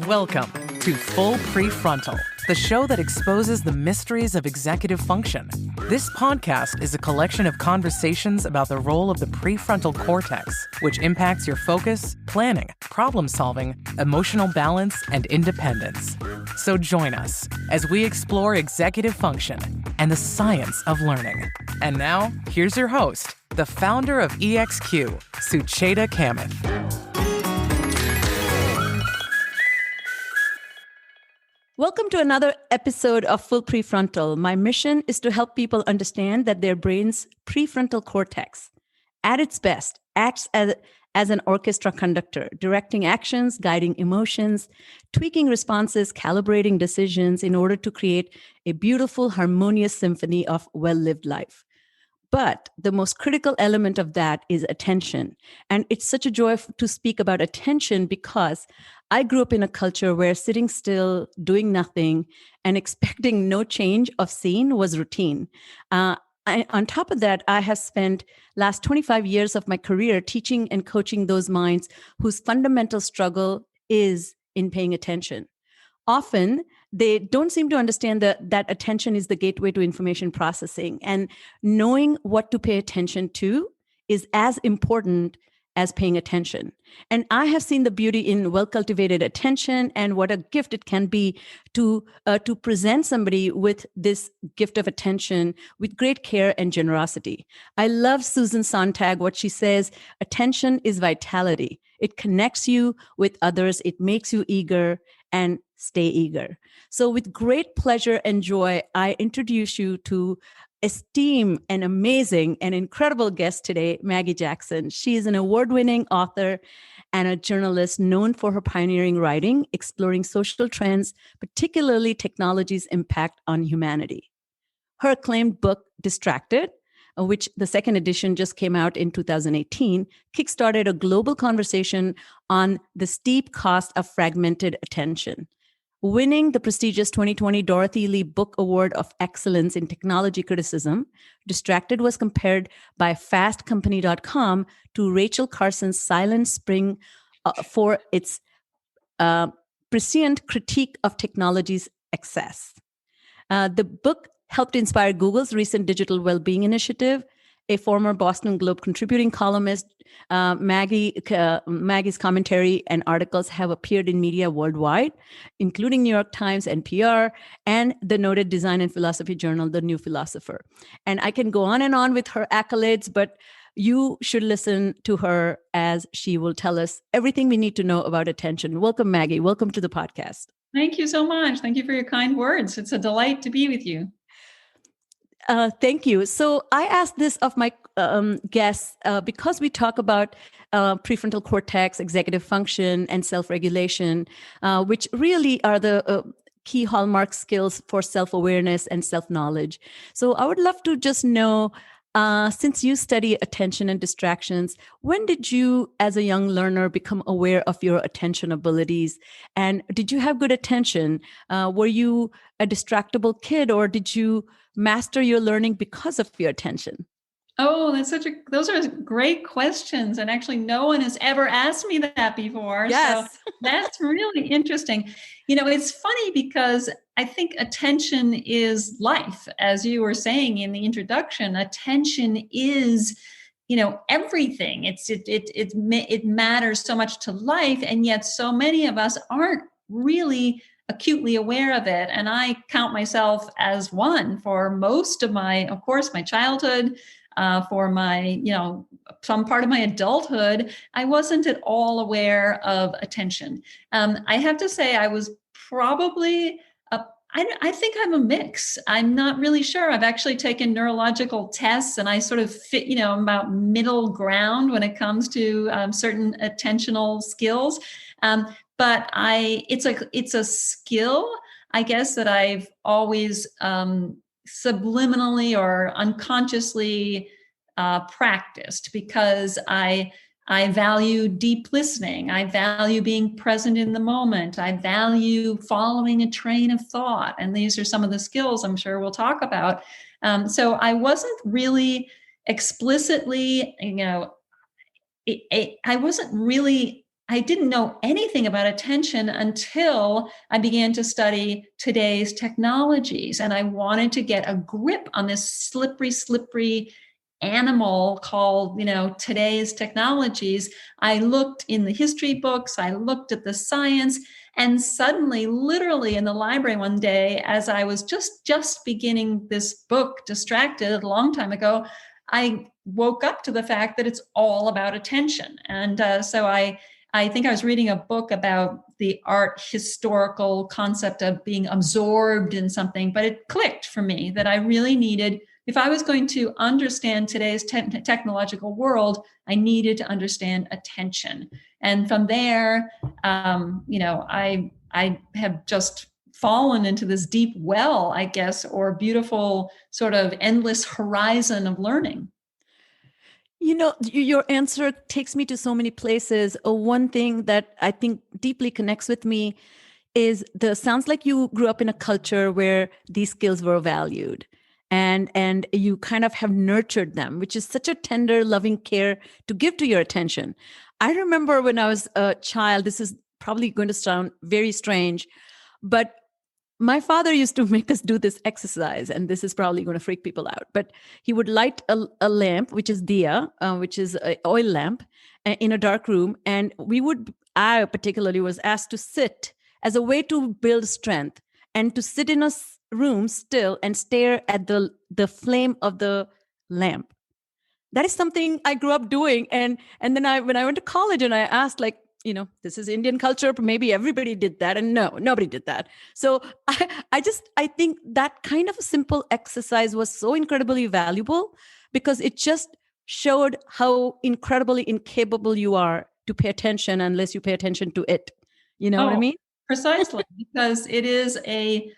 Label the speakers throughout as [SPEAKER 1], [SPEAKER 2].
[SPEAKER 1] Welcome to Full Prefrontal, the show that exposes the mysteries of executive function. This podcast is a collection of conversations about the role of the prefrontal cortex, which impacts your focus, planning, problem-solving, emotional balance, and independence. So join us as we explore executive function and the science of learning. And now, here's your host, the founder of EXQ, Sucheta Kamath.
[SPEAKER 2] Welcome to another episode of Full Prefrontal. My mission is to help people understand that their brain's prefrontal cortex, at its best, acts as an orchestra conductor, directing actions, guiding emotions, tweaking responses, calibrating decisions in order to create a beautiful, harmonious symphony of well-lived life. But the most critical element of that is attention. And it's such a joy to speak about attention because I grew up in a culture where sitting still, doing nothing, and expecting no change of scene was routine. On top of that, I have spent last 25 years of my career teaching and coaching those minds whose fundamental struggle is in paying attention. Often, they don't seem to understand that attention is the gateway to information processing. And knowing what to pay attention to is as important as paying attention. And I have seen the beauty in well-cultivated attention and what a gift it can be to present somebody with this gift of attention with great care and generosity. I love Susan Sontag, what she says, attention is vitality. It connects you with others. It makes you eager and stay eager. So with great pleasure and joy, I introduce you to esteemed and amazing and incredible guest today, Maggie Jackson. She is an award-winning author and a journalist known for her pioneering writing, exploring social trends, particularly technology's impact on humanity. Her acclaimed book, Distracted, which the second edition just came out in 2018, kickstarted a global conversation on the steep cost of fragmented attention. Winning the prestigious 2020 Dorothy Lee Book Award of Excellence in Technology Criticism, Distracted was compared by fastcompany.com to Rachel Carson's Silent Spring for its prescient critique of technology's excess. The book helped inspire Google's recent digital well-being initiative. A former Boston Globe contributing columnist, Maggie's commentary and articles have appeared in media worldwide, including New York Times, NPR, and the noted design and philosophy journal, The New Philosopher. And I can go on with her accolades, but you should listen to her as she will tell us everything we need to know about attention. Welcome, Maggie. Welcome to the podcast.
[SPEAKER 3] Thank you so much. Thank you for your kind words. It's a delight to be with you.
[SPEAKER 2] Thank you. So I asked this of my guests because we talk about prefrontal cortex, executive function, and self-regulation, which really are the key hallmark skills for self-awareness and self-knowledge. So I would love to just know, since you study attention and distractions, when did you, as a young learner, become aware of your attention abilities? And did you have good attention? Were you a distractible kid, or did you master your learning because of your attention?
[SPEAKER 3] Oh, those are great questions. And actually, no one has ever asked me that before.
[SPEAKER 2] Yes.
[SPEAKER 3] So that's really interesting. You know, it's funny because I think attention is life. As you were saying in the introduction, attention is, everything. It matters so much to life. And yet so many of us aren't really acutely aware of it. And I count myself as one for most of my childhood, for my, some part of my adulthood. I wasn't at all aware of attention. I have to say I was probably, I think I'm a mix. I'm not really sure. I've actually taken neurological tests and I sort of fit, about middle ground when it comes to certain attentional skills. But it's a skill, I guess, that I've always subliminally or unconsciously practiced because I value deep listening. I value being present in the moment. I value following a train of thought. And these are some of the skills I'm sure we'll talk about. So I wasn't really explicitly, I I didn't know anything about attention until I began to study today's technologies. And I wanted to get a grip on this slippery animal called, today's technologies. I looked in the history books, I looked at the science, and suddenly, literally in the library one day, as I was just beginning this book, Distracted, a long time ago, I woke up to the fact that it's all about attention. And so I think I was reading a book about the art historical concept of being absorbed in something, but it clicked for me that I really needed, if I was going to understand today's technological world, I needed to understand attention. And from there, I have just fallen into this deep well, I guess, or beautiful sort of endless horizon of learning.
[SPEAKER 2] Your answer takes me to so many places. One thing that I think deeply connects with me is sounds like you grew up in a culture where these skills were valued and you kind of have nurtured them, which is such a tender, loving care to give to your attention. I remember when I was a child, this is probably going to sound very strange, but my father used to make us do this exercise, and this is probably going to freak people out, but he would light a lamp, which is diya, which is an oil lamp, in a dark room. And I particularly was asked to sit as a way to build strength and to sit in a room still and stare at the flame of the lamp. That is something I grew up doing. And then when I went to college and I asked, like, this is Indian culture, maybe everybody did that. And no, nobody did that. So I think that kind of a simple exercise was so incredibly valuable because it just showed how incredibly incapable you are to pay attention unless you pay attention to it. You know what I mean?
[SPEAKER 3] Precisely, because it is I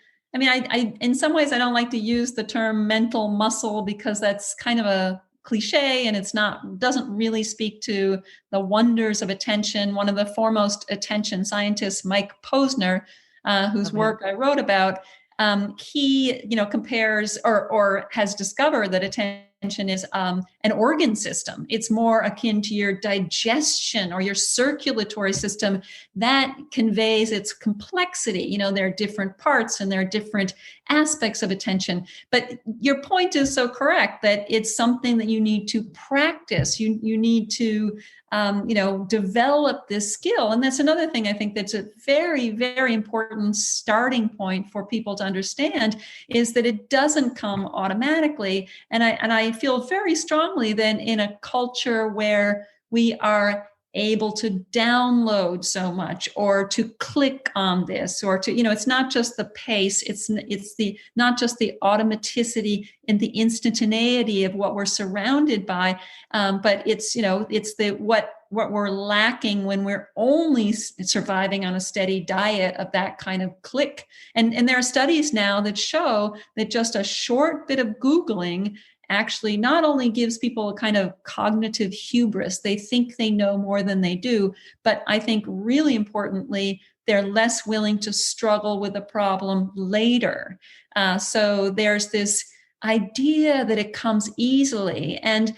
[SPEAKER 3] in some ways, I don't like to use the term mental muscle because that's kind of a cliche and doesn't really speak to the wonders of attention. One of the foremost attention scientists, Mike Posner, whose work I wrote about, he compares or has discovered that attention is an organ system. It's more akin to your digestion or your circulatory system that conveys its complexity. There are different parts and there are different aspects of attention. But your point is so correct that it's something that you need to practice. You need to develop this skill. And that's another thing I think that's a very, very important starting point for people to understand is that it doesn't come automatically. And I feel very strongly that in a culture where we are able to download so much or to click on this or to, it's not just the pace, it's not just the automaticity and the instantaneity of what we're surrounded by, but it's what we're lacking when we're only surviving on a steady diet of that kind of click. And there are studies now that show that just a short bit of Googling actually not only gives people a kind of cognitive hubris, they think they know more than they do, but I think really importantly, they're less willing to struggle with a problem later. So there's this idea that it comes easily. And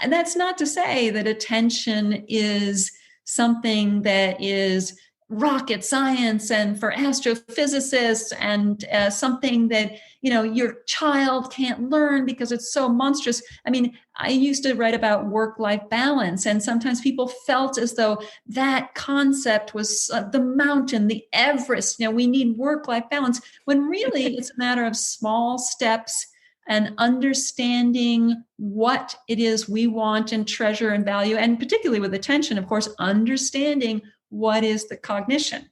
[SPEAKER 3] that's not to say that attention is something that is rocket science and for astrophysicists and something that your child can't learn because it's so monstrous. I mean, I used to write about work-life balance, and sometimes people felt as though that concept was the mountain, the Everest. We need work-life balance, when really it's a matter of small steps and understanding what it is we want and treasure and value, and particularly with attention, of course, understanding what is the cognition.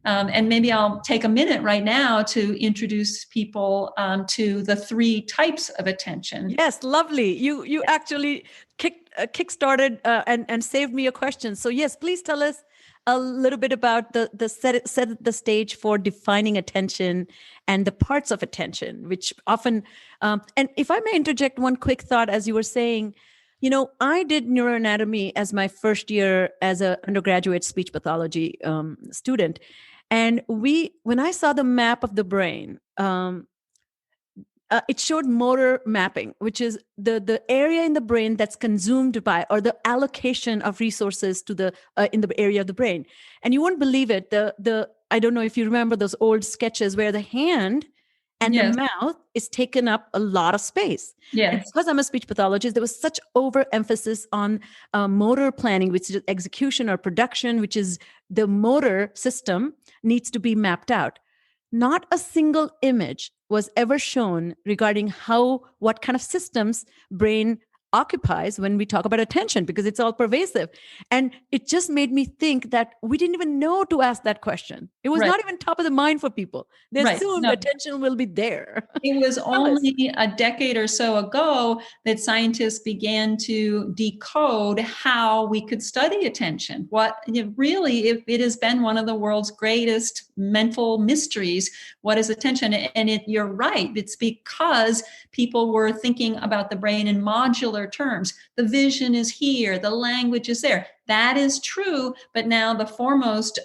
[SPEAKER 3] And maybe I'll take a minute right now to introduce people to the 3 types of attention.
[SPEAKER 2] Yes, lovely. You actually kick-started and saved me a question. So yes, please tell us a little bit about the set the stage for defining attention and the parts of attention, which often, and if I may interject one quick thought, as you were saying, I did neuroanatomy as my first year as an undergraduate speech pathology student. And when I saw the map of the brain, it showed motor mapping, which is the area in the brain that's consumed by, or the allocation of resources to the in the area of the brain. And you won't believe it. The I don't know if you remember those old sketches where the hand and the
[SPEAKER 3] Yes.
[SPEAKER 2] mouth is taken up a lot of space. And
[SPEAKER 3] Yes.
[SPEAKER 2] because I'm a speech pathologist, there was such overemphasis on motor planning, which is execution, or production, which is the motor system needs to be mapped out. Not a single image was ever shown regarding what kind of systems brain occupies when we talk about attention, because it's all pervasive. And it just made me think that we didn't even know to ask that question. It was
[SPEAKER 3] Right.
[SPEAKER 2] not even top of the mind for people. They
[SPEAKER 3] Right.
[SPEAKER 2] assumed
[SPEAKER 3] No.
[SPEAKER 2] attention will be there.
[SPEAKER 3] It was
[SPEAKER 2] Tell us.
[SPEAKER 3] only a decade or so ago that scientists began to decode how we could study attention. Really, it has been one of the world's greatest mental mysteries. What is attention? And you're right. It's because people were thinking about the brain in modular terms. The vision is here, the language is there. That is true, but now the foremost,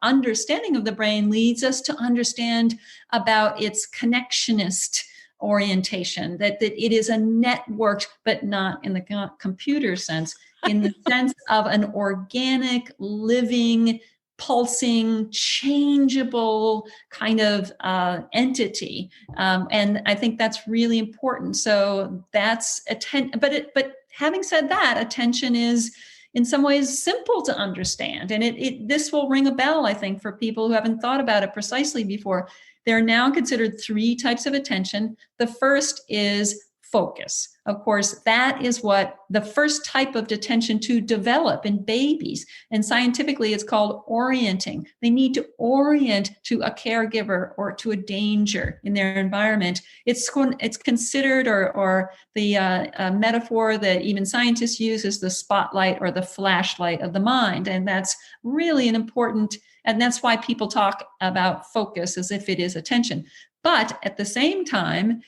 [SPEAKER 3] understanding of the brain leads us to understand about its connectionist orientation, that it is a networked, but not in the computer sense, in the sense of an organic, living, pulsing, changeable kind of entity. And I think that's really important. So that's but having said that, attention is in some ways simple to understand. And this will ring a bell, I think, for people who haven't thought about it precisely before. There are now considered three types of attention. The first is focus. Of course, that is what the first type of attention to develop in babies. And scientifically, it's called orienting. They need to orient to a caregiver or to a danger in their environment. It's considered, or the metaphor that even scientists use is the spotlight or the flashlight of the mind. And that's really an important, and that's why people talk about focus as if it is attention. But at the same time,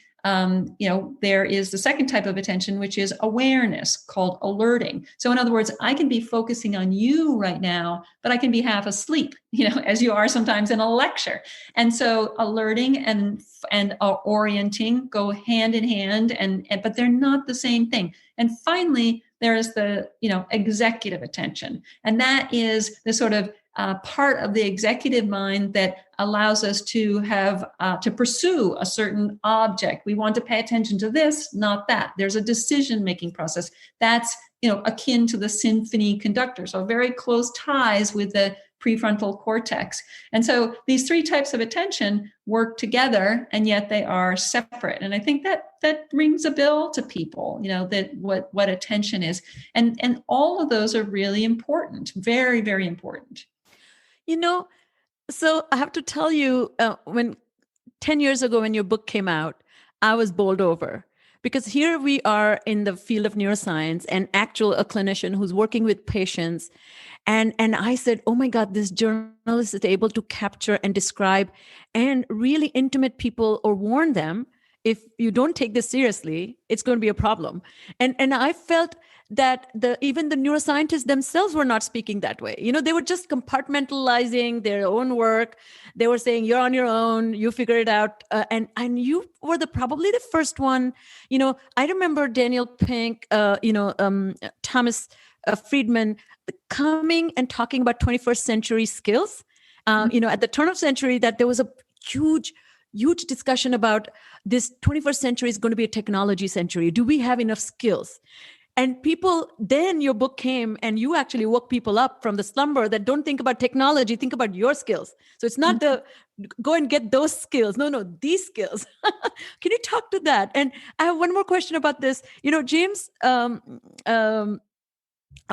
[SPEAKER 3] there is the second type of attention, which is awareness, called alerting. So in other words, I can be focusing on you right now, but I can be half asleep, as you are sometimes in a lecture. And so alerting and orienting go hand in hand, but they're not the same thing. And finally, there is the, executive attention. And that is the sort of part of the executive mind that allows us to have to pursue a certain object. We want to pay attention to this, not that. There's a decision-making process that's akin to the symphony conductor. So very close ties with the prefrontal cortex. And so these three types of attention work together, and yet they are separate. And I think that rings a bell to people, that what attention is. And all of those are really important, very, very important.
[SPEAKER 2] So I have to tell you, when 10 years ago, when your book came out, I was bowled over, because here we are in the field of neuroscience and a clinician who's working with patients. And I said, oh my God, this journalist is able to capture and describe and really intimate people, or warn them, if you don't take this seriously, it's going to be a problem. And I felt that even the neuroscientists themselves were not speaking that way. They were just compartmentalizing their own work. They were saying, you're on your own, you figure it out. And you were probably the first one. I remember Daniel Pink, Thomas Friedman coming and talking about 21st century skills. At the turn of century, that there was a huge discussion about this 21st century is going to be a technology century. Do we have enough skills? And then your book came and you actually woke people up from the slumber that don't think about technology, think about your skills. So it's not go and get those skills. No, these skills. Can you talk to that? And I have one more question about this. James,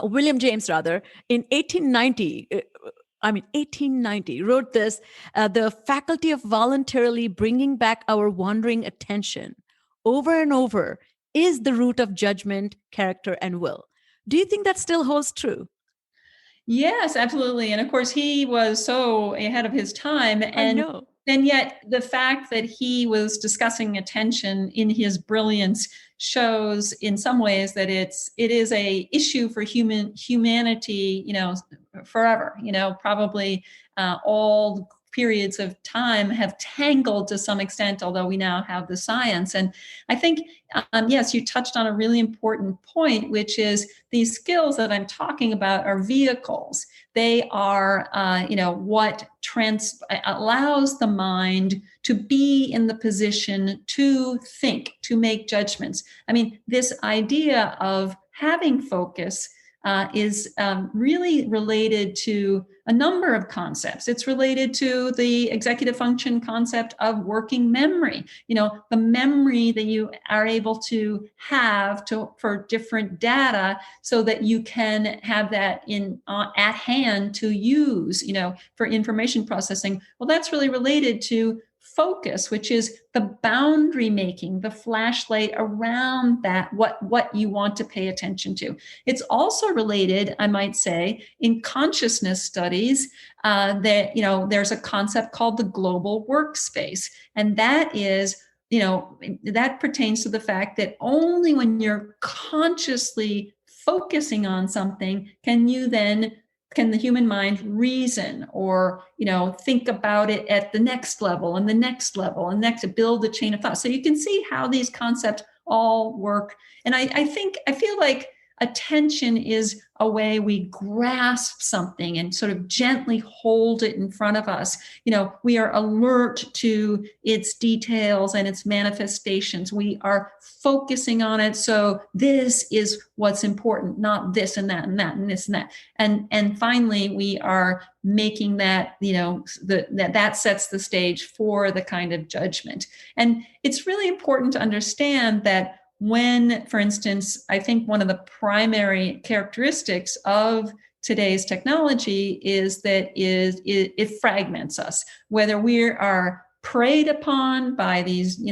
[SPEAKER 2] William James, rather, in 1890, wrote this, the faculty of voluntarily bringing back our wandering attention over and over is the root of judgment, character, and will. Do you think that still holds true?
[SPEAKER 3] Yes, absolutely. And of course, he was so ahead of his time.
[SPEAKER 2] I know.
[SPEAKER 3] And yet the fact that he was discussing attention in his brilliance shows in some ways that it is a issue for humanity, forever, probably all periods of time have tangled to some extent, although we now have the science. And I think, yes, you touched on a really important point, which is these skills that I'm talking about are vehicles. They are, what allows the mind to be in the position to think, to make judgments. I mean, this idea of having focus is really related to a number of concepts. It's related to the executive function concept of working memory. The memory that you are able to have for different data, so that you can have that at hand to use, for information processing. Well, that's really related to focus, which is the boundary making, the flashlight around that, what you want to pay attention to. It's also related, I might say, in consciousness studies, that, there's a concept called the global workspace. And that is, that pertains to the fact that only when you're consciously focusing on something can the human mind reason or, think about it at the next level and the next level and next, to build a chain of thought. So you can see how these concepts all work. And I feel like attention is a way we grasp something and sort of gently hold it in front of us. We are alert to its details and its manifestations. We are focusing on it. So this is what's important, not this and that and that and this and that. And finally, we are making that, that sets the stage for the kind of judgment. And it's really important to understand that when, for instance, I think one of the primary characteristics of today's technology is that it fragments us, whether we are preyed upon by these,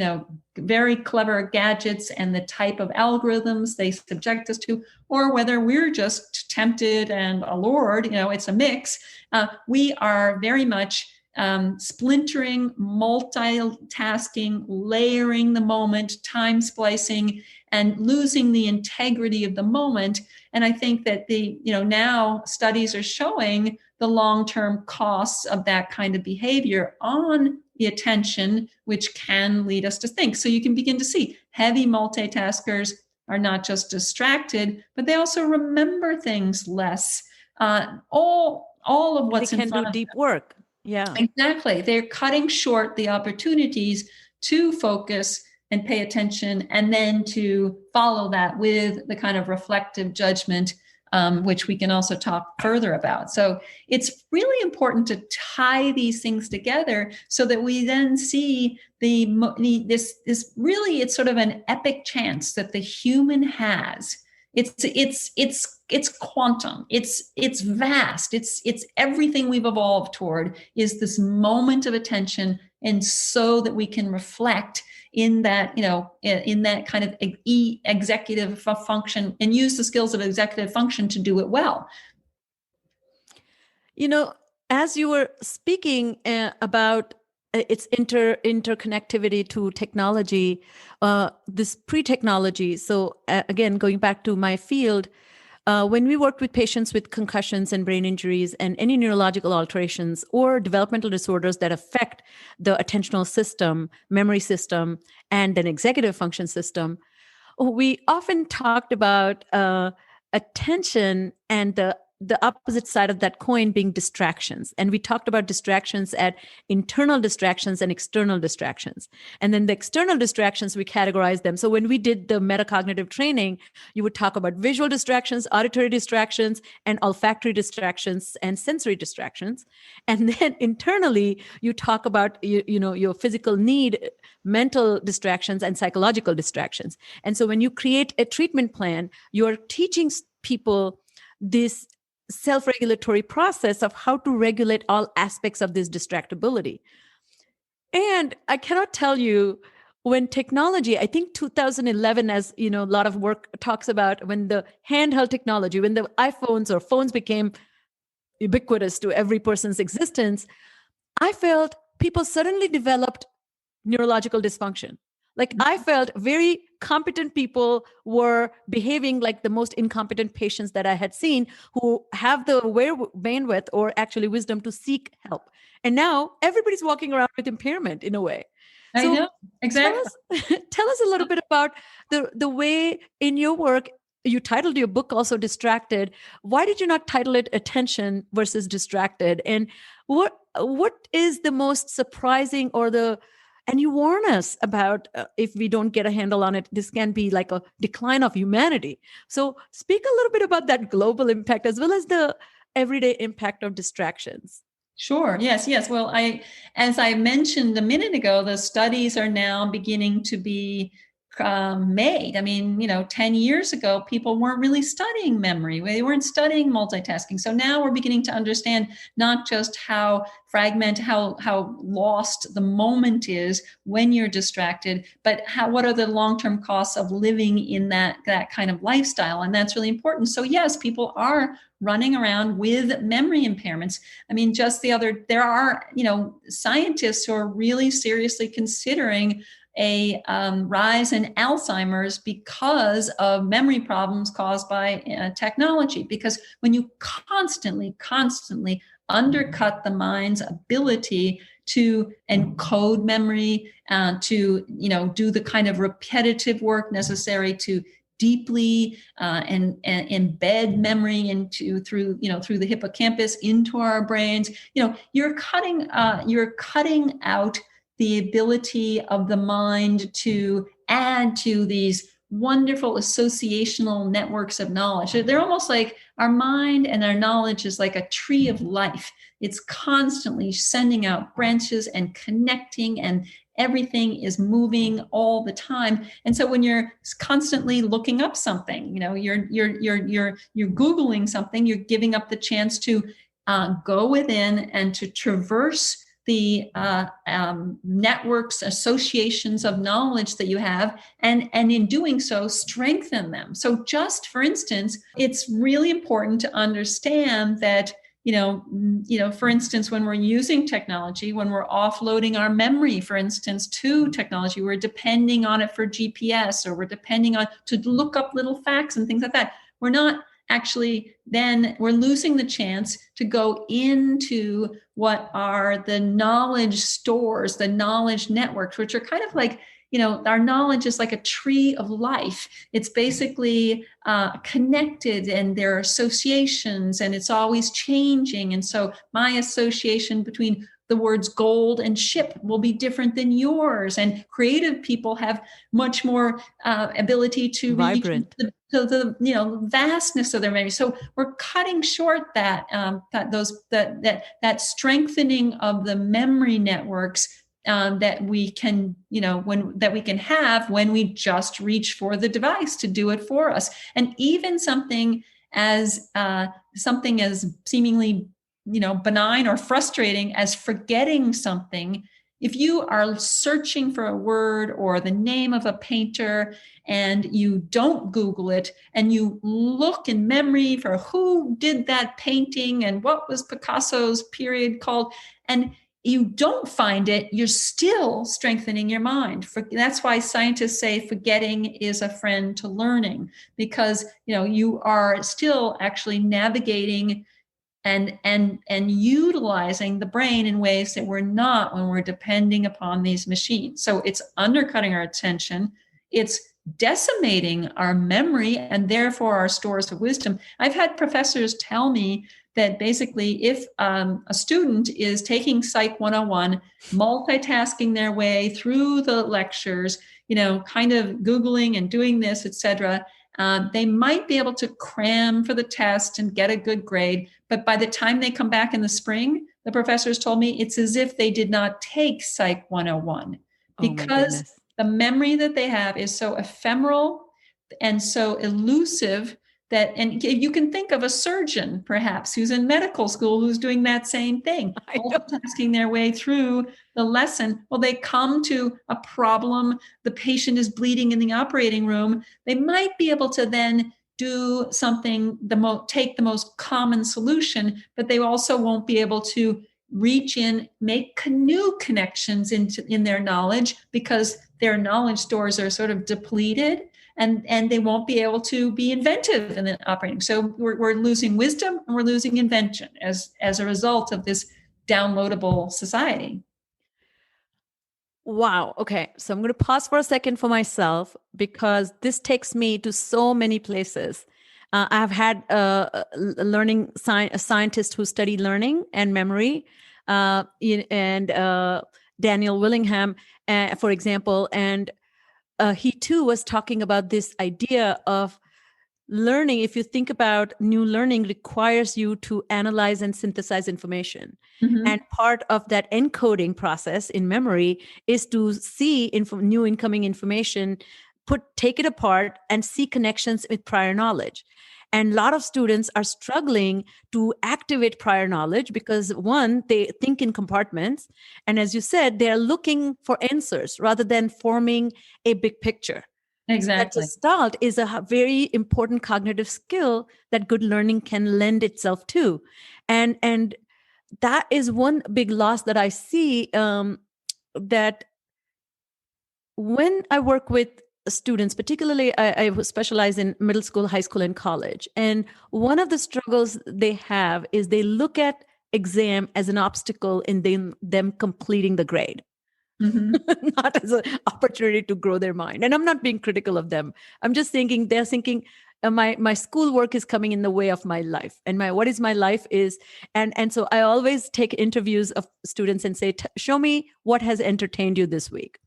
[SPEAKER 3] very clever gadgets and the type of algorithms they subject us to, or whether we're just tempted and allured, it's a mix. We are very much splintering, multitasking, layering the moment, time splicing, and losing the integrity of the moment. And I think that now studies are showing the long-term costs of that kind of behavior on the attention, which can lead us to think. So you can begin to see heavy multitaskers are not just distracted, but they also remember things less. All of what's in front of them.
[SPEAKER 2] They can do deep work. Yeah,
[SPEAKER 3] exactly. They're cutting short the opportunities to focus and pay attention, and then to follow that with the kind of reflective judgment, which we can also talk further about. So it's really important to tie these things together so that we then see this really, it's sort of an epic chance that the human has. It's quantum. It's vast. It's everything we've evolved toward is this moment of attention, and so that we can reflect in that, in that kind of executive function, and use the skills of executive function to do it well.
[SPEAKER 2] As you were speaking about its interconnectivity to technology, this pre-technology. So again, going back to my field, when we worked with patients with concussions and brain injuries and any neurological alterations or developmental disorders that affect the attentional system, memory system, and an executive function system, we often talked about attention and the opposite side of that coin being distractions. And we talked about distractions at internal distractions and external distractions. And then the external distractions, we categorize them. So when we did the metacognitive training, you would talk about visual distractions, auditory distractions, and olfactory distractions and sensory distractions. And then internally, you talk about your physical need, mental distractions, and psychological distractions. And so when you create a treatment plan, you're teaching people this self-regulatory process of how to regulate all aspects of this distractibility. And I cannot tell you, when technology, I think 2011, as a lot of work talks about, when the handheld technology, when the iPhones or phones became ubiquitous to every person's existence, I felt people suddenly developed neurological dysfunction. Like I felt very competent people were behaving like the most incompetent patients that I had seen, who have the bandwidth or actually wisdom to seek help. And now everybody's walking around with impairment in a way.
[SPEAKER 3] I
[SPEAKER 2] So
[SPEAKER 3] know, exactly.
[SPEAKER 2] tell us a little bit about the way in your work. You titled your book also Distracted. Why did you not title it Attention versus Distracted? And what is the most surprising and you warn us about if we don't get a handle on it, this can be like a decline of humanity. So speak a little bit about that global impact as well as the everyday impact of distractions.
[SPEAKER 3] Sure. Yes. Yes. Well, as I mentioned a minute ago, the studies are now beginning to be made. I mean, 10 years ago, people weren't really studying memory. They weren't studying multitasking. So now we're beginning to understand not just how fragmented, how lost the moment is when you're distracted, but what are the long-term costs of living in that kind of lifestyle. And that's really important. So yes, people are running around with memory impairments. I mean, there are, scientists who are really seriously considering a rise in Alzheimer's because of memory problems caused by technology. Because when you constantly undercut the mind's ability to encode memory, to do the kind of repetitive work necessary to deeply and embed memory through the hippocampus into our brains. You're cutting out the ability of the mind to add to these wonderful associational networks of knowledge. They're almost like our mind and our knowledge is like a tree of life. It's constantly sending out branches and connecting, and everything is moving all the time. And so when you're constantly looking up something, you're Googling something, you're giving up the chance to go within and to traverse the networks, associations of knowledge that you have, and in doing so, strengthen them. So just for instance, it's really important to understand that, for instance, when we're using technology, when we're offloading our memory, for instance, to technology, we're depending on it for GPS, or we're depending on to look up little facts and things like that. We're not actually, then we're losing the chance to go into what are the knowledge stores, the knowledge networks, which are kind of like, our knowledge is like a tree of life. It's basically connected, and there are associations, and it's always changing. And so my association between the words gold and ship will be different than yours. And creative people have much more ability to
[SPEAKER 2] vibrant.
[SPEAKER 3] reach the vastness of their memory. So we're cutting short that strengthening of the memory networks that we can have when we just reach for the device to do it for us. And even something as seemingly benign or frustrating as forgetting something. If you are searching for a word or the name of a painter and you don't Google it, and you look in memory for who did that painting and what was Picasso's period called, and you don't find it, you're still strengthening your mind. That's why scientists say forgetting is a friend to learning, because you are still actually navigating and utilizing the brain in ways that we're not when we're depending upon these machines. So it's undercutting our attention. It's decimating our memory and therefore our stores of wisdom. I've had professors tell me that basically if a student is taking Psych 101, multitasking their way through the lectures, kind of Googling and doing this, etc., they might be able to cram for the test and get a good grade. But by the time they come back in the spring, the professors told me it's as if they did not take Psych 101, because the memory that they have is so ephemeral and so elusive that, and you can think of a surgeon perhaps who's in medical school who's doing that same thing, multitasking their way through the lesson. Well, they come to a problem, the patient is bleeding in the operating room. They might be able to then do something, take the most common solution, but they also won't be able to reach in, make new connections in their knowledge, because their knowledge stores are sort of depleted, and they won't be able to be inventive in the operating. So we're losing wisdom and we're losing invention as a result of this downloadable society.
[SPEAKER 2] Wow. Okay. So I'm going to pause for a second for myself because this takes me to so many places. I've had a scientist who studied learning and memory, and Daniel Willingham, for example, and he too was talking about this idea of learning. If you think about new learning, requires you to analyze and synthesize information.
[SPEAKER 3] Mm-hmm.
[SPEAKER 2] And part of that encoding process in memory is to see new incoming information, take it apart and see connections with prior knowledge. And a lot of students are struggling to activate prior knowledge because one, they think in compartments. And as you said, they're looking for answers rather than forming a big picture.
[SPEAKER 3] Exactly.
[SPEAKER 2] That gestalt is a very important cognitive skill that good learning can lend itself to. And that is one big loss that I see, that when I work with students, particularly I specialize in middle school, high school, and college. And one of the struggles they have is they look at exam as an obstacle in them completing the grade. Mm-hmm. Not as an opportunity to grow their mind. And I'm not being critical of them. I'm just thinking, they're thinking, my schoolwork is coming in the way of my life. And what is my life is, and so I always take interviews of students and say, show me what has entertained you this week.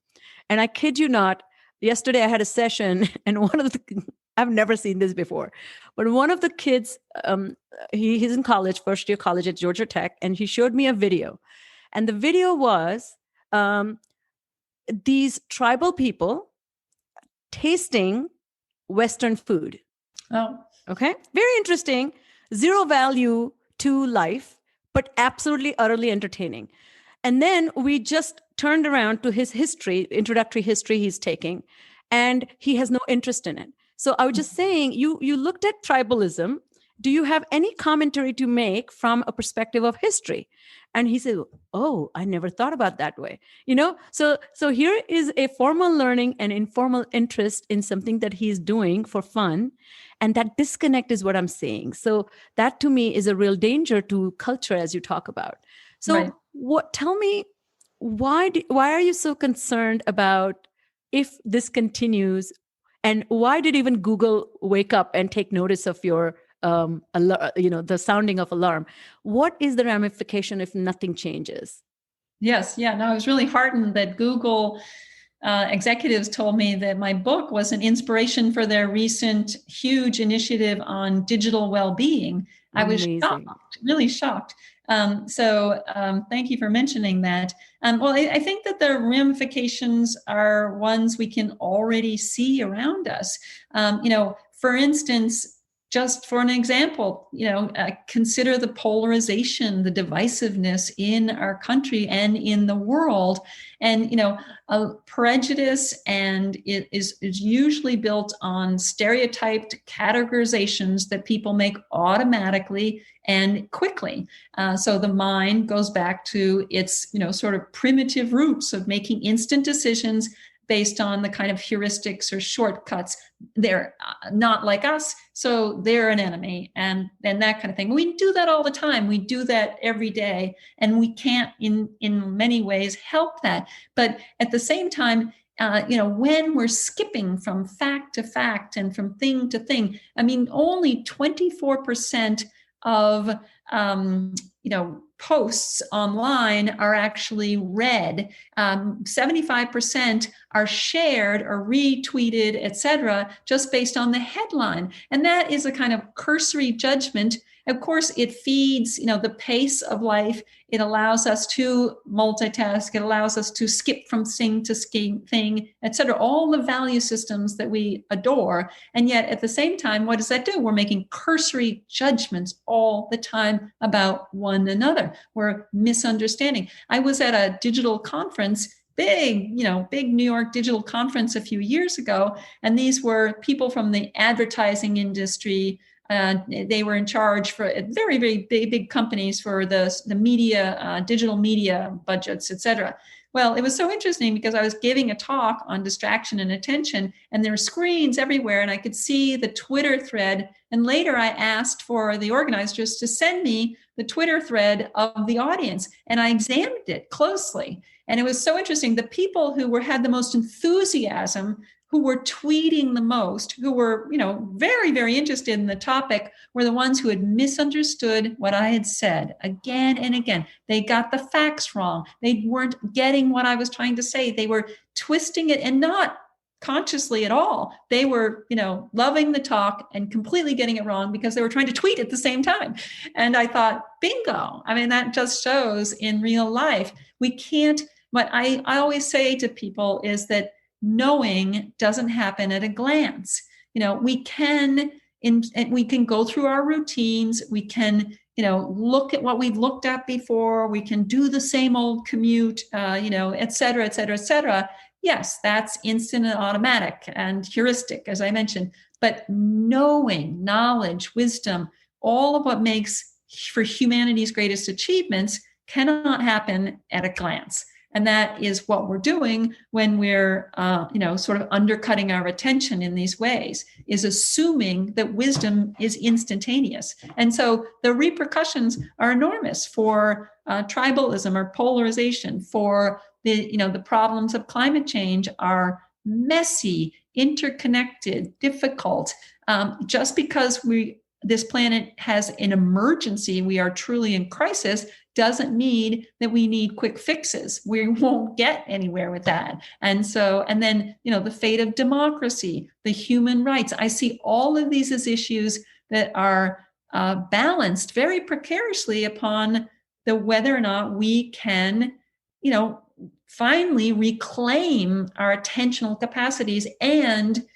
[SPEAKER 2] And I kid you not, yesterday I had a session and I've never seen this before, but one of the kids, he's in college, first year college at Georgia Tech, and he showed me a video. And the video was, these tribal people tasting Western food.
[SPEAKER 3] Oh,
[SPEAKER 2] okay. Very interesting. Zero value to life, but absolutely, utterly entertaining. And then we just turned around to his introductory history he's taking, and he has no interest in it. So I was just saying, you looked at tribalism. Do you have any commentary to make from a perspective of history? And he said, oh, I never thought about that way. So here is a formal learning and informal interest in something that he's doing for fun. And that disconnect is what I'm seeing. So that to me is a real danger to culture, as you talk about. So right. Tell me, why are you so concerned about if this continues? And why did even Google wake up and take notice of your the sounding of alarm? What is the ramification if nothing changes?
[SPEAKER 3] Yes. Yeah. No, I was really heartened that Google executives told me that my book was an inspiration for their recent huge initiative on digital well-being. Amazing. I was shocked, really shocked. So thank you for mentioning that. Well, I think that the ramifications are ones we can already see around us. For instance, just for an example, consider the polarization, the divisiveness in our country and in the world. And, prejudice, and it is usually built on stereotyped categorizations that people make automatically and quickly. So the mind goes back to its, sort of primitive roots of making instant decisions based on the kind of heuristics or shortcuts. They're not like us, so they're an enemy, and that kind of thing. We do that all the time. We do that every day, and we can't in many ways help that. But at the same time, when we're skipping from fact to fact and from thing to thing, only 24% of posts online are actually read. 75% are shared or retweeted, etc., just based on the headline. And that is a kind of cursory judgment. Of course, it feeds, the pace of life. It allows us to multitask. It allows us to skip from thing to thing, etc. All the value systems that we adore. And yet, at the same time, what does that do? We're making cursory judgments all the time about one another. We're misunderstanding. I was at a digital conference, big New York digital conference a few years ago. And these were people from the advertising industry, They were in charge for very, very big companies for the media, digital media budgets, et cetera. Well, it was so interesting because I was giving a talk on distraction and attention, and there were screens everywhere, and I could see the Twitter thread. And later I asked for the organizers to send me the Twitter thread of the audience, and I examined it closely. And it was so interesting. The people who had the most enthusiasm, who were tweeting the most, who were, very, very interested in the topic, were the ones who had misunderstood what I had said again and again. They got the facts wrong. They weren't getting what I was trying to say. They were twisting it, and not consciously at all. They were, loving the talk and completely getting it wrong because they were trying to tweet at the same time. And I thought, bingo. I mean, that just shows in real life, we can't, what I always say to people is that knowing doesn't happen at a glance. We can go through our routines. We can, look at what we've looked at before. We can do the same old commute, et cetera, et cetera, et cetera. Yes, that's instant and automatic and heuristic, as I mentioned. But knowledge, wisdom, all of what makes for humanity's greatest achievements cannot happen at a glance. And that is what we're doing when we're, sort of undercutting our attention in these ways, is assuming that wisdom is instantaneous. And so the repercussions are enormous for tribalism or polarization, for the problems of climate change are messy, interconnected, difficult. Just because this planet has an emergency, we are truly in crisis, doesn't mean that we need quick fixes. We won't get anywhere with that. And then, the fate of democracy, the human rights. I see all of these as issues that are balanced very precariously upon the whether or not we can, finally reclaim our attentional capacities and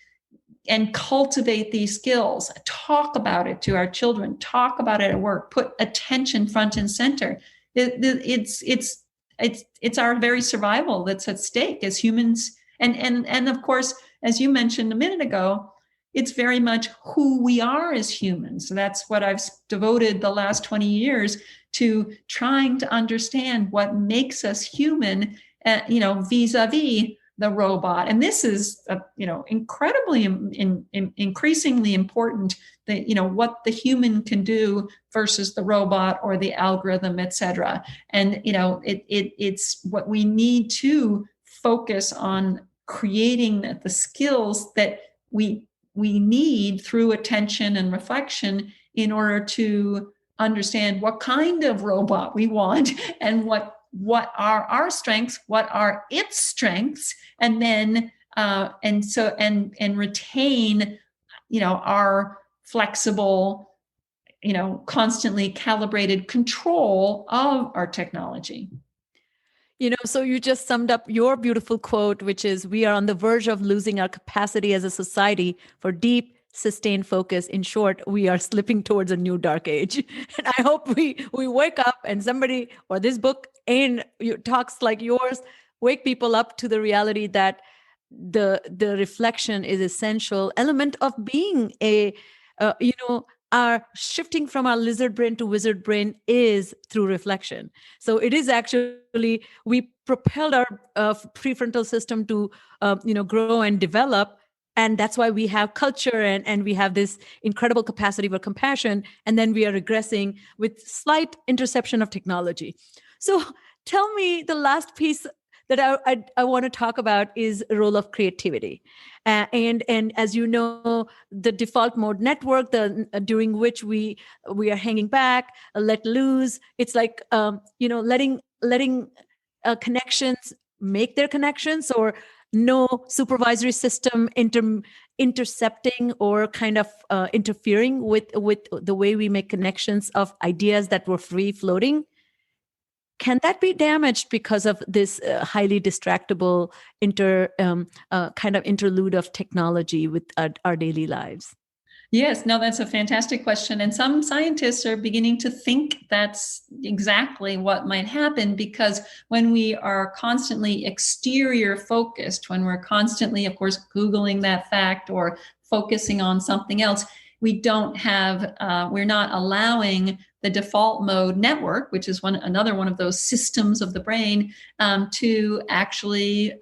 [SPEAKER 3] cultivate these skills, talk about it to our children, talk about it at work, put attention front and center. It's our very survival that's at stake as humans. And of course, as you mentioned a minute ago, it's very much who we are as humans. So that's what I've devoted the last 20 years to, trying to understand what makes us human, vis-a-vis the robot. And this is, incredibly, increasingly important, that, what the human can do versus the robot or the algorithm, et cetera. And, it's what we need to focus on, creating the skills that we need through attention and reflection in order to understand what kind of robot we want and what are our strengths, what are its strengths, and then and retain, our flexible, constantly calibrated control of our technology.
[SPEAKER 2] So you just summed up your beautiful quote, which is, we are on the verge of losing our capacity as a society for deep, sustained focus. In short, we are slipping towards a new dark age. And I hope we wake up, and somebody, or this book and talks like yours, wake people up to the reality that the reflection is essential element of being our shifting from our lizard brain to wizard brain is through reflection. So it is actually, we propelled our prefrontal system to, grow and develop. And that's why we have culture and we have this incredible capacity for compassion. And then we are regressing with slight interception of technology. So tell me, the last piece that I want to talk about is the role of creativity. And as you know, the default mode network, during which we are hanging back, let loose. It's like, letting connections make their connections, or no supervisory system intercepting or kind of interfering with the way we make connections of ideas that were free floating. Can that be damaged because of this highly distractible kind of interlude of technology with our daily lives?
[SPEAKER 3] Yes, no, that's a fantastic question. And some scientists are beginning to think that's exactly what might happen, because when we are constantly exterior focused, when we're constantly, of course, Googling that fact or focusing on something else, we don't have, we're not allowing the default mode network, which is another one of those systems of the brain, to actually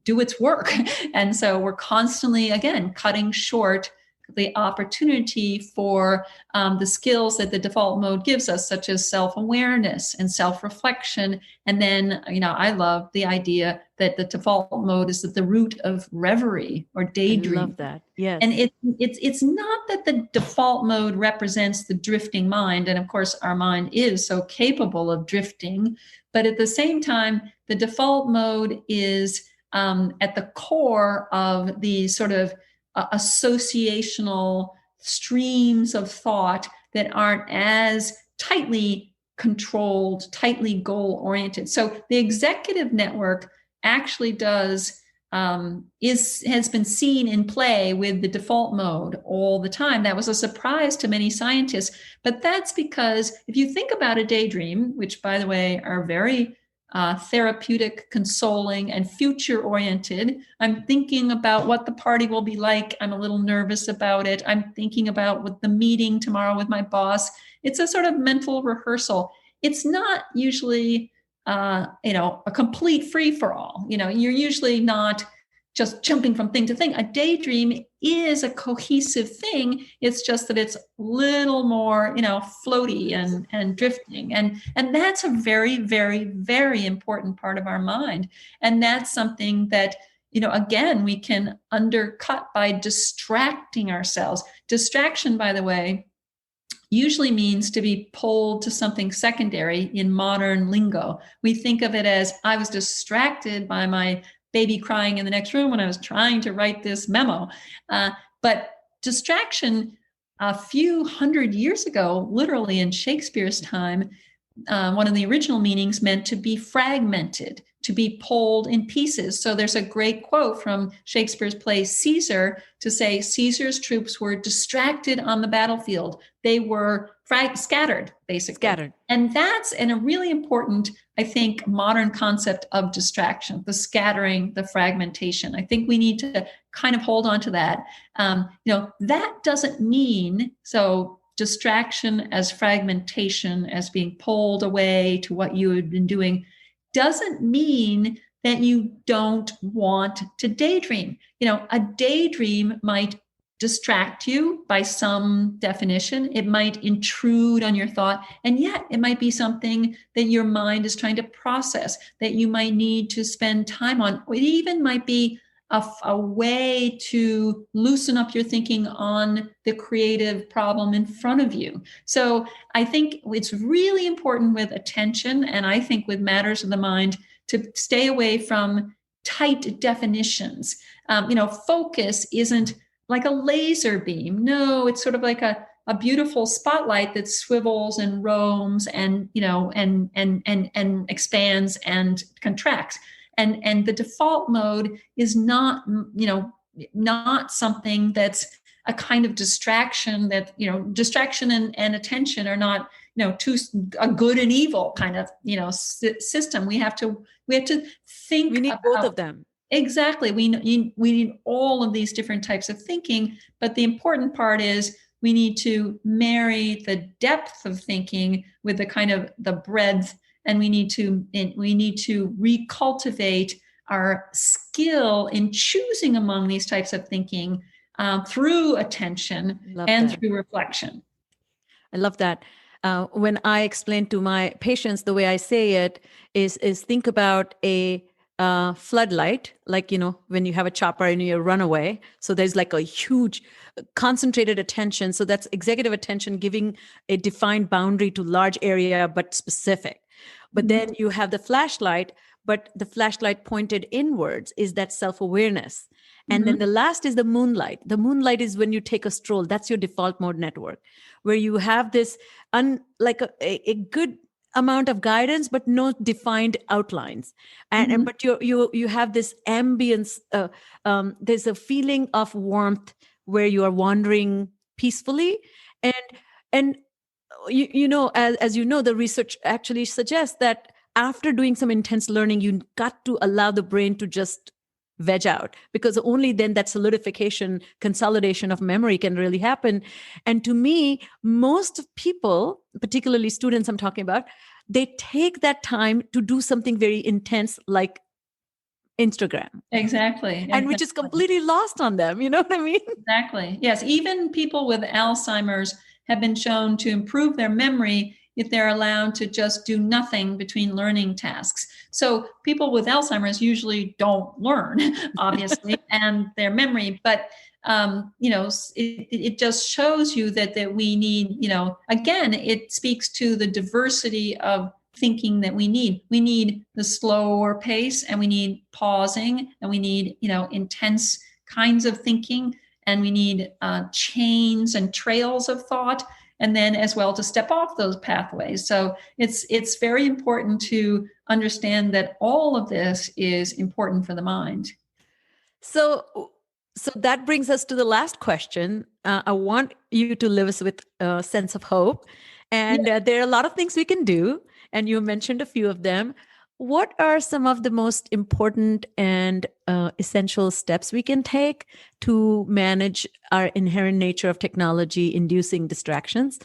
[SPEAKER 3] do its work. And so we're constantly, again, cutting short the opportunity for the skills that the default mode gives us, such as self-awareness and self-reflection. And then, I love the idea that the default mode is at the root of reverie or daydream.
[SPEAKER 2] I love that. Yes.
[SPEAKER 3] And it's not that the default mode represents the drifting mind. And of course, our mind is so capable of drifting. But at the same time, the default mode is at the core of the sort of associational streams of thought that aren't as tightly controlled, tightly goal-oriented. So the executive network actually has been seen in play with the default mode all the time. That was a surprise to many scientists, but that's because if you think about a daydream, which by the way are very therapeutic, consoling, and future-oriented. I'm thinking about what the party will be like. I'm a little nervous about it. I'm thinking about what the meeting tomorrow with my boss. It's a sort of mental rehearsal. It's not usually, a complete free-for-all. You're usually not just jumping from thing to thing. A daydream is a cohesive thing. It's just that it's a little more, floaty and drifting. And that's a very, very, very important part of our mind. And that's something that, again, we can undercut by distracting ourselves. Distraction, by the way, usually means to be pulled to something secondary in modern lingo. We think of it as, I was distracted by my baby crying in the next room when I was trying to write this memo. But distraction, a few hundred years ago, literally in Shakespeare's time, one of the original meanings meant to be fragmented, to be pulled in pieces. So there's a great quote from Shakespeare's play Caesar to say Caesar's troops were distracted on the battlefield. They were scattered, basically.
[SPEAKER 2] Scattered.
[SPEAKER 3] And that's a really important, I think, modern concept of distraction, the scattering, the fragmentation. I think we need to kind of hold on to that. That doesn't mean, so distraction as fragmentation, as being pulled away to what you had been doing, doesn't mean that you don't want to daydream. A daydream might distract you by some definition. It might intrude on your thought, and yet it might be something that your mind is trying to process, that you might need to spend time on. It even might be a way to loosen up your thinking on the creative problem in front of you. So I think it's really important with attention, and I think with matters of the mind, to stay away from tight definitions. Focus isn't like a laser beam. No, it's sort of like a beautiful spotlight that swivels and roams and expands and contracts. And the default mode is not something that's a kind of distraction that, distraction and attention are not, a good and evil kind of, system. We have to think.
[SPEAKER 2] We need both of them.
[SPEAKER 3] Exactly. We need all of these different types of thinking, but the important part is we need to marry the depth of thinking with the kind of the breadth, and we need to recultivate our skill in choosing among these types of thinking through attention through reflection.
[SPEAKER 2] I love that. When I explain to my patients, the way I say it is think about a floodlight, like, when you have a chopper and you run away. So there's like a huge concentrated attention. So that's executive attention, giving a defined boundary to large area, but specific. But then you have the flashlight, but the flashlight pointed inwards is that self-awareness. And then the last is the moonlight. The moonlight is when you take a stroll. That's your default mode network, where you have this like a good amount of guidance, but no defined outlines. And but you have this ambience. There's a feeling of warmth where you are wandering peacefully, and as you know, the research actually suggests that after doing some intense learning, you got to allow the brain to just veg out, because only then that solidification, consolidation of memory can really happen. And to me, most people, particularly students I'm talking about, they take that time to do something very intense like Instagram.
[SPEAKER 3] Exactly.
[SPEAKER 2] And which is completely lost on them. You know what I mean?
[SPEAKER 3] Exactly. Yes. Even people with Alzheimer's have been shown to improve their memory if they're allowed to just do nothing between learning tasks. So people with Alzheimer's usually don't learn, obviously, and their memory, but it just shows you that we need, again, it speaks to the diversity of thinking that we need. We need the slower pace, and we need pausing, and we need, intense kinds of thinking, and we need chains and trails of thought, and then as well to step off those pathways. So it's very important to understand that all of this is important for the mind.
[SPEAKER 2] So that brings us to the last question. I want you to leave us with a sense of hope. And there are a lot of things we can do, and you mentioned a few of them. What are some of the most important and essential steps we can take to manage our inherent nature of technology inducing distractions?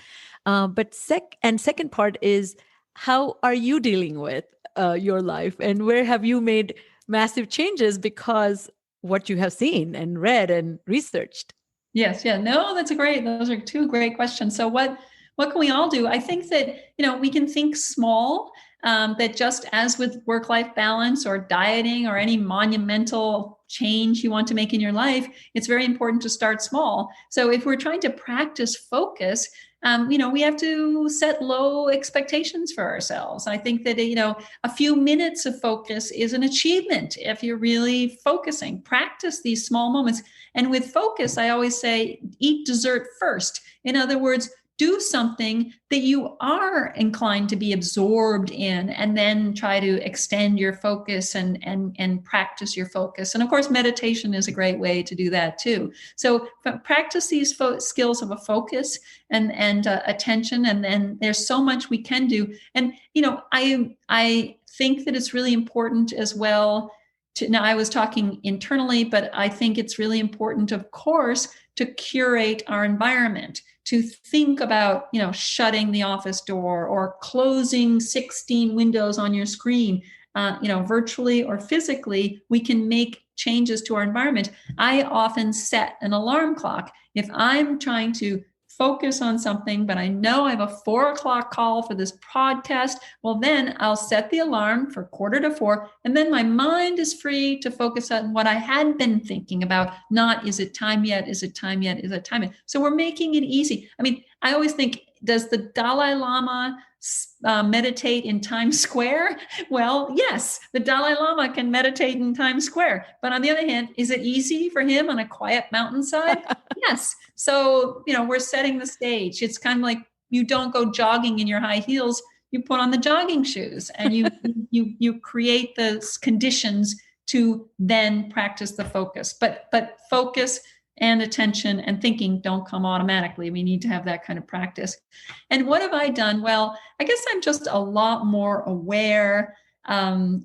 [SPEAKER 2] But second part is, how are you dealing with your life, and where have you made massive changes because what you have seen and read and researched?
[SPEAKER 3] Yes. Yeah. No, those are two great questions. So what can we all do? I think that, we can think small, that just as with work-life balance or dieting or any monumental change you want to make in your life, it's very important to start small. So if we're trying to practice focus, we have to set low expectations for ourselves. I think that, a few minutes of focus is an achievement if you're really focusing. Practice these small moments. And with focus, I always say, eat dessert first. In other words, do something that you are inclined to be absorbed in, and then try to extend your focus and practice your focus. And of course, meditation is a great way to do that too. So practice these skills of a focus and attention, and then there's so much we can do. And I think that it's really important as well. Now, I was talking internally, but I think it's really important, of course, to curate our environment, to think about, shutting the office door or closing 16 windows on your screen, virtually or physically. We can make changes to our environment. I often set an alarm clock. If I'm trying to focus on something, but I know I have a 4:00 call for this podcast, well, then I'll set the alarm for 3:45, and then my mind is free to focus on what I had been thinking about, not is it time yet? Is it time yet? Is it time yet? So we're making it easy. I mean, I always think, does the Dalai Lama meditate in Times Square? Well, yes, the Dalai Lama can meditate in Times Square. But on the other hand, is it easy for him on a quiet mountainside? Yes. So, we're setting the stage. It's kind of like you don't go jogging in your high heels. You put on the jogging shoes, and you create the conditions to then practice the focus. But focus and attention and thinking don't come automatically. We need to have that kind of practice. And what have I done? Well, I guess I'm just a lot more aware of,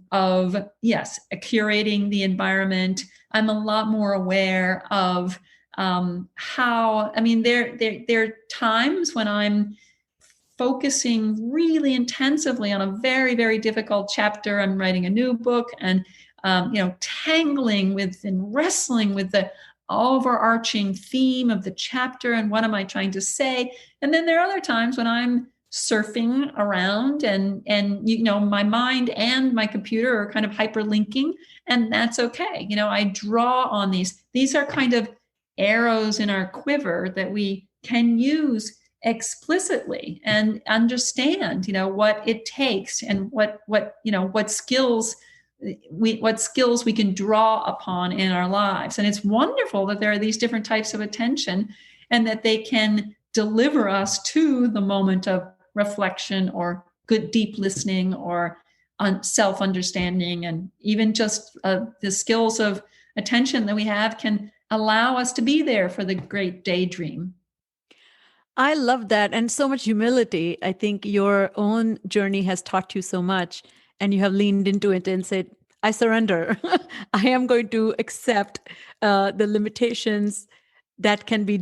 [SPEAKER 3] curating the environment. I'm a lot more aware of how, there are times when I'm focusing really intensively on a very, very difficult chapter. I'm writing a new book, and, tangling with and wrestling with the overarching theme of the chapter and what am I trying to say. And then there are other times when I'm surfing around and my mind and my computer are kind of hyperlinking, and that's okay. I draw on these are kind of arrows in our quiver that we can use explicitly and understand what it takes, and what skills we can draw upon in our lives. And it's wonderful that there are these different types of attention, and that they can deliver us to the moment of reflection or good deep listening or self-understanding. And even just the skills of attention that we have can allow us to be there for the great daydream.
[SPEAKER 2] I love that. And so much humility. I think your own journey has taught you so much, and you have leaned into it and said, I surrender. I am going to accept the limitations that can be,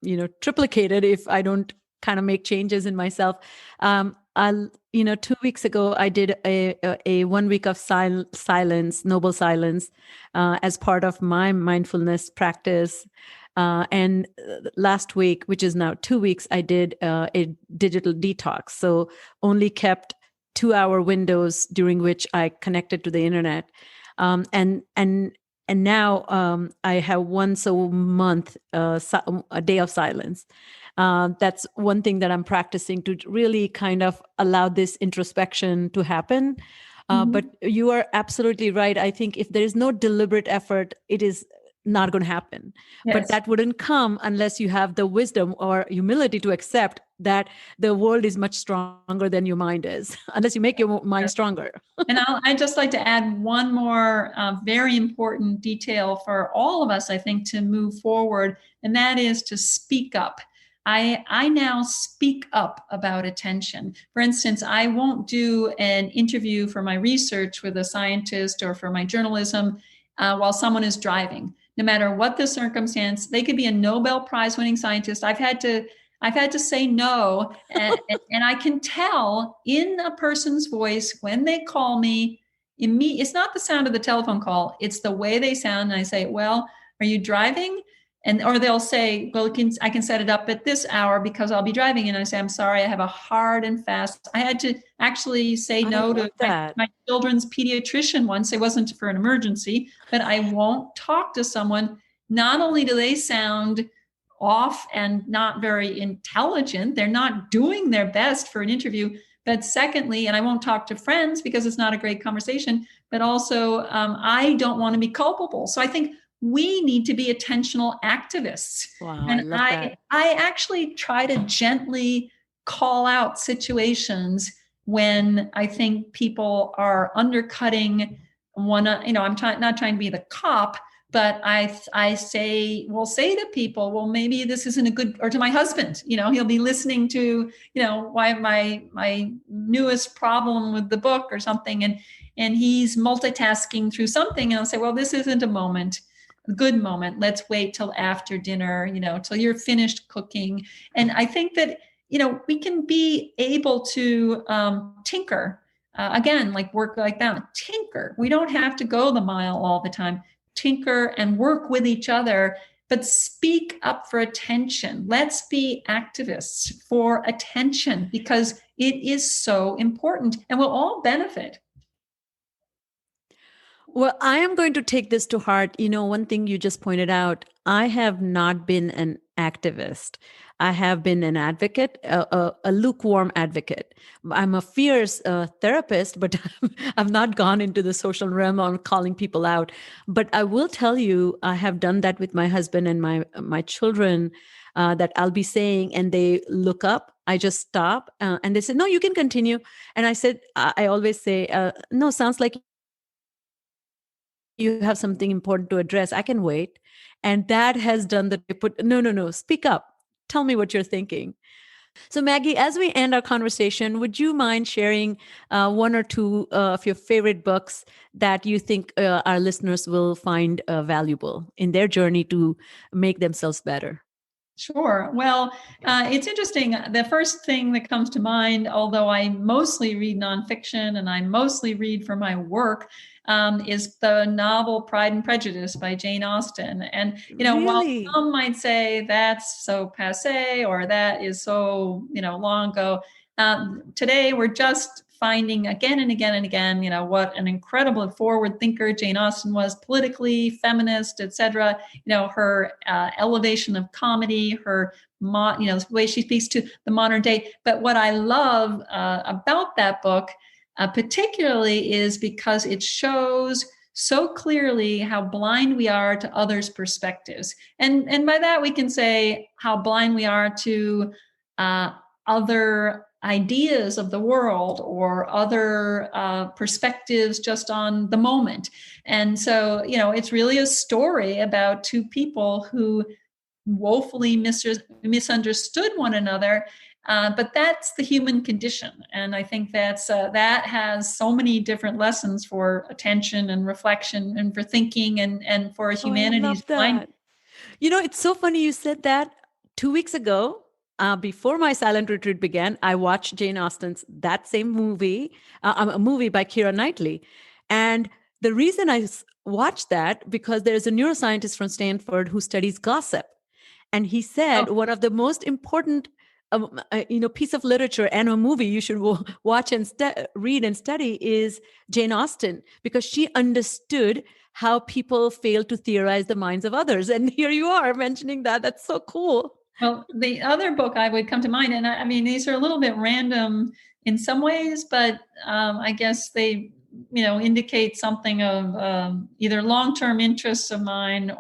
[SPEAKER 2] triplicated if I don't kind of make changes in myself. I'll, 2 weeks ago, I did a 1 week of silence, noble silence, as part of my mindfulness practice. And last week, which is now 2 weeks, I did a digital detox. So only kept 2-hour windows during which I connected to the internet. And now I have once a month a day of silence. That's one thing that I'm practicing to really kind of allow this introspection to happen. But you are absolutely right. I think if there is no deliberate effort, it is not going to happen.
[SPEAKER 3] Yes.
[SPEAKER 2] But that wouldn't come unless you have the wisdom or humility to accept that the world is much stronger than your mind is, unless you make your mind stronger.
[SPEAKER 3] And I'd just like to add one more very important detail for all of us, I think, to move forward, and that is to speak up. I now speak up about attention. For instance, I won't do an interview for my research with a scientist or for my journalism while someone is driving. No matter what the circumstance, they could be a Nobel Prize winning scientist. I've had to say no, and I can tell in a person's voice when they call me. It's not the sound of the telephone call; it's the way they sound. And I say, "Well, are you driving?" Or they'll say, "Well, I can set it up at this hour because I'll be driving." And I say, "I'm sorry, I have a hard and fast." I had to actually say no to my children's pediatrician once. It wasn't for an emergency, but I won't talk to someone. Not only do they sound off and not very intelligent, they're not doing their best for an interview. But secondly, and I won't talk to friends because it's not a great conversation, but also I don't want to be culpable. So I think we need to be attentional activists.
[SPEAKER 2] Wow,
[SPEAKER 3] and
[SPEAKER 2] I love that.
[SPEAKER 3] I actually try to gently call out situations when I think people are undercutting one. I'm not trying to be the cop, but we'll say to people, well, maybe this isn't a good, or to my husband, he'll be listening to, why my newest problem with the book or something. And he's multitasking through something. And I'll say, well, this isn't a good moment. Let's wait till after dinner, till you're finished cooking. And I think that, we can be able to tinker, again, like work like that, tinker. We don't have to go the mile all the time. Tinker and work with each other, but speak up for attention. Let's be activists for attention because it is so important and we'll all benefit.
[SPEAKER 2] Well, I am going to take this to heart. One thing you just pointed out, I have not been an activist. I have been an advocate, a lukewarm advocate. I'm a fierce therapist, but I've not gone into the social realm on calling people out. But I will tell you, I have done that with my husband and my children, that I'll be saying, and they look up. I just stop and they say, "No, you can continue." And I always say, "No, sounds like you have something important to address. I can wait." And that has done no, speak up. Tell me what you're thinking. So Maggie, as we end our conversation, would you mind sharing one or two of your favorite books that you think our listeners will find valuable in their journey to make themselves better?
[SPEAKER 3] Sure. Well, it's interesting. The first thing that comes to mind, although I mostly read nonfiction and I mostly read for my work, is the novel Pride and Prejudice by Jane Austen. And, while some might say that's so passé or that is so, long ago, today we're just finding again and again and again, what an incredible forward thinker Jane Austen was, politically, feminist, etc. Her elevation of comedy, her the way she speaks to the modern day. But what I love about that book, particularly, is because it shows so clearly how blind we are to others' perspectives, and by that we can say how blind we are to other ideas of the world or other perspectives just on the moment. And so, it's really a story about two people who woefully misunderstood one another. But that's the human condition. And I think that has so many different lessons for attention and reflection and for thinking and for
[SPEAKER 2] I
[SPEAKER 3] humanity's
[SPEAKER 2] love that. It's so funny you said that. 2 weeks ago, before my silent retreat began, I watched Jane Austen's that same movie, a movie by Keira Knightley. And the reason I watched that, because there's a neuroscientist from Stanford who studies gossip. And he said one of the most important piece of literature and a movie you should watch and read and study is Jane Austen, because she understood how people fail to theorize the minds of others. And here you are mentioning that. That's so cool.
[SPEAKER 3] Well, the other book I would come to mind, and I mean, these are a little bit random in some ways, but I guess they, indicate something of either long-term interests of mine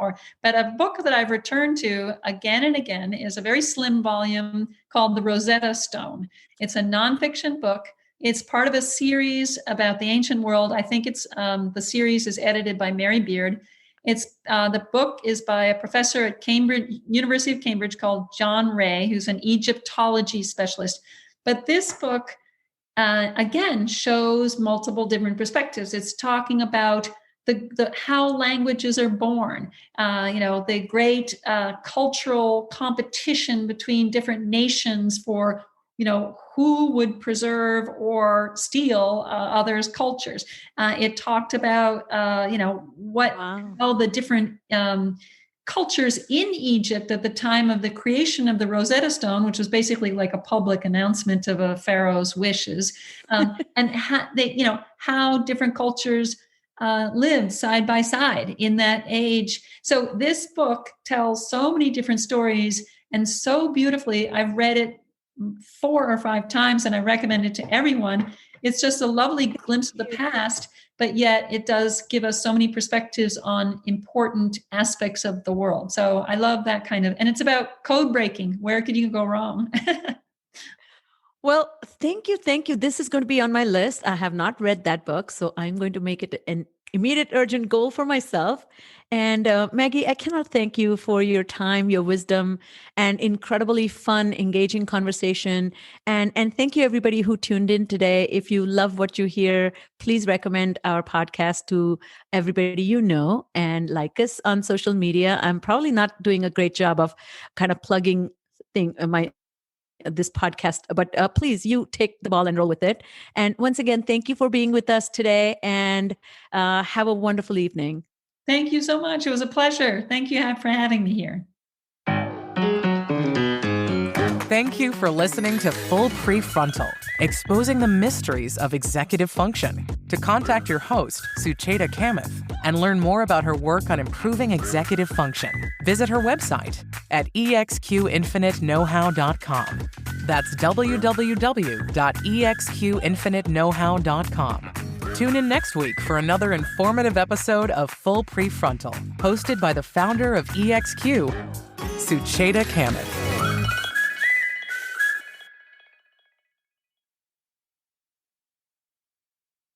[SPEAKER 3] but a book that I've returned to again and again is a very slim volume called The Rosetta Stone. It's a nonfiction book. It's part of a series about the ancient world. I think the series is edited by Mary Beard. The book is by a professor at Cambridge, University of Cambridge, called John Ray, who's an Egyptology specialist. But this book, again, shows multiple different perspectives. It's talking about the how languages are born, the great cultural competition between different nations for who would preserve or steal others' cultures. It talked about, how the different cultures in Egypt at the time of the creation of the Rosetta Stone, which was basically like a public announcement of a pharaoh's wishes, and how different cultures lived side by side in that age. So this book tells so many different stories, and so beautifully. I've read it 4 or 5 times, and I recommend it to everyone. It's just a lovely glimpse of the past, but yet it does give us so many perspectives on important aspects of the world. So I love that kind of, and it's about code breaking. Where could you go wrong?
[SPEAKER 2] Well, thank you. Thank you. This is going to be on my list. I have not read that book, so I'm going to make it an immediate urgent goal for myself. And Maggie, I cannot thank you for your time, your wisdom, and incredibly fun, engaging conversation. And thank you, everybody who tuned in today. If you love what you hear, please recommend our podcast to everybody you know, and like us on social media. I'm probably not doing a great job of kind of plugging this podcast, but please, you take the ball and roll with it. And once again, thank you for being with us today, and have a wonderful evening.
[SPEAKER 3] Thank you so much. It was a pleasure. Thank you for having me here.
[SPEAKER 1] Thank you for listening to Full Prefrontal, exposing the mysteries of executive function. To contact your host, Sucheta Kamath, and learn more about her work on improving executive function, visit her website at exqinfiniteknowhow.com. That's www.exqinfiniteknowhow.com. Tune in next week for another informative episode of Full Prefrontal, hosted by the founder of EXQ, Sucheta Kamath.